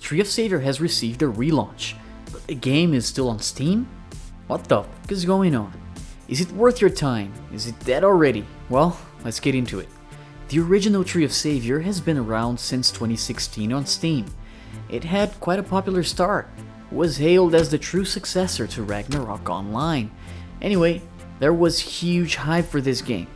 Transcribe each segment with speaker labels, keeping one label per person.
Speaker 1: Tree of Saviour has received a relaunch, but the game is still on Steam? What the fuck is going on? Is it worth your time? Is it dead already? Well, let's get into it. The original Tree of Saviour has been around since 2016 on Steam. It had quite a popular start, was hailed as the true successor to Ragnarok Online. Anyway, there was huge hype for this game,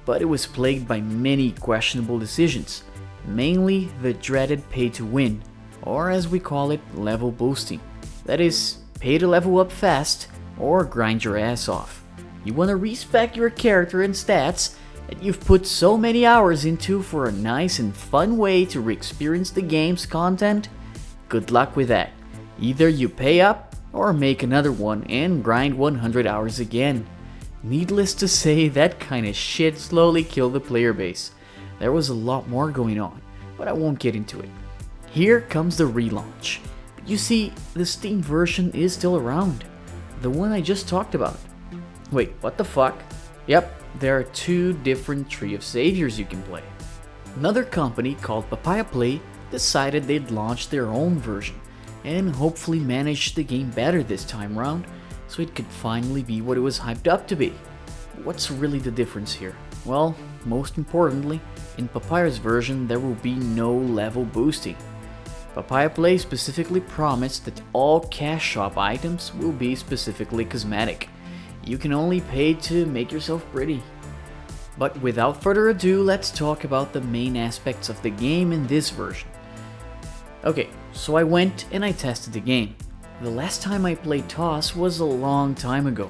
Speaker 1: but it was plagued by many questionable decisions, mainly the dreaded pay-to-win, or as we call it, level boosting. That is, pay to level up fast, or grind your ass off. You want to respec your character and stats that you've put so many hours into for a nice and fun way to re-experience the game's content? Good luck with that. Either you pay up, or make another one and grind 100 hours again. Needless to say, that kind of shit slowly killed the player base. There was a lot more going on, but I won't get into it. Here comes the relaunch. But you see, the Steam version is still around. The one I just talked about. Wait, what the fuck? Yep, there are two different Tree of Saviours you can play. Another company called Papaya decided they'd launch their own version, and hopefully manage the game better this time round, so it could finally be what it was hyped up to be. What's really the difference here? Well, most importantly, in Papyrus version there will be no level boosting. Papaya specifically promised that all cash shop items will be specifically cosmetic. You can only pay to make yourself pretty. But without further ado, let's talk about the main aspects of the game in this version. Okay, so I went and I tested the game. The last time I played TOS was a long time ago,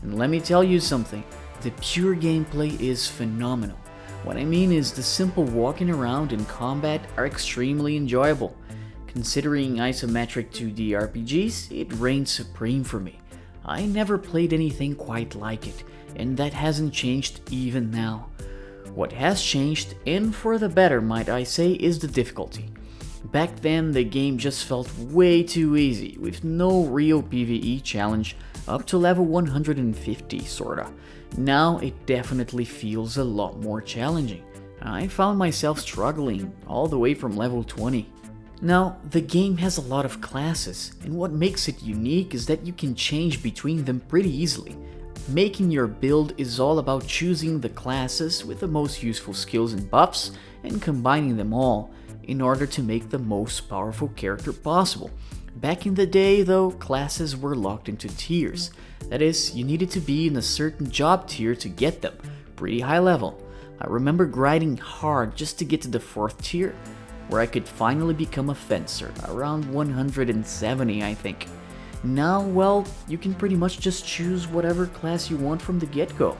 Speaker 1: and let me tell you something, the pure gameplay is phenomenal. What I mean is the simple walking around and combat are extremely enjoyable. Considering isometric 2D RPGs, it reigns supreme for me. I never played anything quite like it, and that hasn't changed even now. What has changed, and for the better might I say, is the difficulty. Back then the game just felt way too easy, with no real PvE challenge up to level 150 sorta. Now it definitely feels a lot more challenging. I found myself struggling all the way from level 20. Now, the game has a lot of classes, and what makes it unique is that you can change between them pretty easily. Making your build is all about choosing the classes with the most useful skills and buffs and combining them all in order to make the most powerful character possible. Back in the day though, classes were locked into tiers. That is, you needed to be in a certain job tier to get them, pretty high level. I remember grinding hard just to get to the 4th tier, where I could finally become a fencer, around 170 I think. Now, well, you can pretty much just choose whatever class you want from the get-go.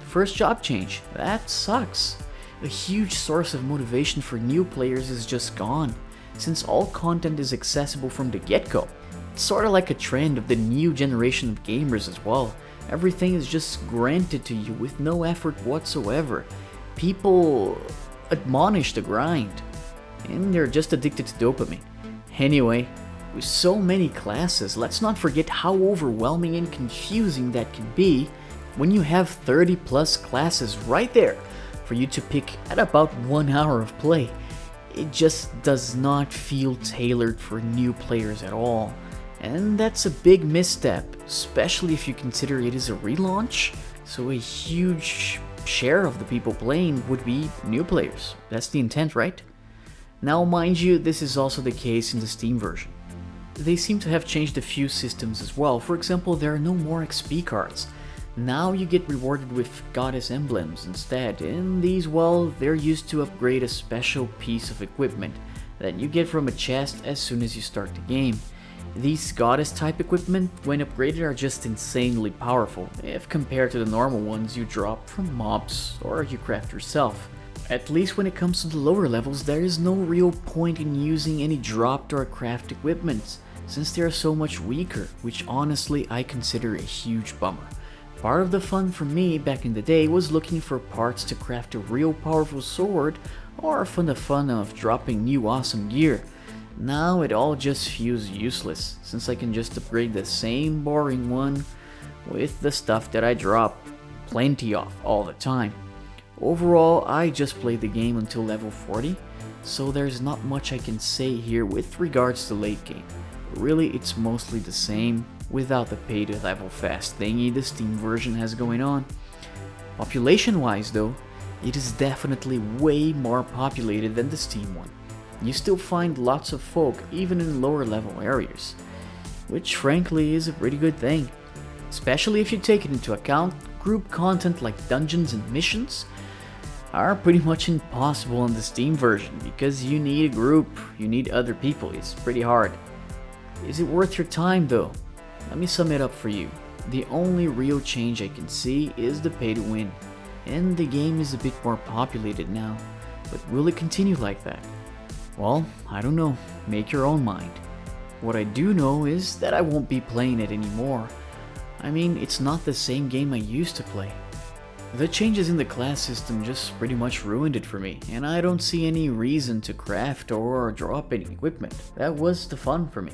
Speaker 1: First job change, that sucks. A huge source of motivation for new players is just gone, since all content is accessible from the get-go. It's sorta like a trend of the new generation of gamers as well. Everything is just granted to you with no effort whatsoever. People admonish the grind, and they're just addicted to dopamine. Anyway, with so many classes, let's not forget how overwhelming and confusing that can be when you have 30 plus classes right there for you to pick at about 1 hour of play. It just does not feel tailored for new players at all. And that's a big misstep, especially if you consider it is a relaunch, so a huge share of the people playing would be new players. That's the intent, right? Now mind you, this is also the case in the Steam version. They seem to have changed a few systems as well. For example, there are no more XP cards. Now you get rewarded with goddess emblems instead, and these, well, they're used to upgrade a special piece of equipment that you get from a chest as soon as you start the game. These goddess type equipment, when upgraded, are just insanely powerful if compared to the normal ones you drop from mobs or you craft yourself. At least when it comes to the lower levels, there is no real point in using any dropped or craft equipment, since they are so much weaker, which honestly I consider a huge bummer. Part of the fun for me back in the day was looking for parts to craft a real powerful sword, or from the fun of dropping new awesome gear. Now it all just feels useless, since I can just upgrade the same boring one with the stuff that I drop plenty of all the time. Overall, I just played the game until level 40, so there's not much I can say here with regards to late game. Really, it's mostly the same, without the pay to level fast thingy the Steam version has going on. Population wise though, it is definitely way more populated than the Steam one. You still find lots of folk even in lower level areas, which frankly is a pretty good thing. Especially if you take it into account, group content like dungeons and missions are pretty much impossible in the Steam version because you need a group, you need other people, it's pretty hard. Is it worth your time though? Let me sum it up for you. The only real change I can see is the pay to win, and the game is a bit more populated now, but will it continue like that? Well, I don't know, make your own mind. What I do know is that I won't be playing it anymore. I mean, it's not the same game I used to play. The changes in the class system just pretty much ruined it for me, and I don't see any reason to craft or drop any equipment. That was the fun for me.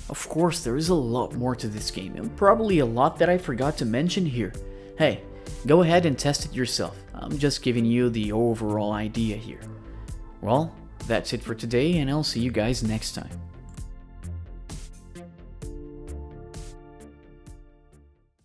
Speaker 1: Of course, there is a lot more to this game, and probably a lot that I forgot to mention here. Hey, go ahead and test it yourself. I'm just giving you the overall idea here. Well, that's it for today, and I'll see you guys next time.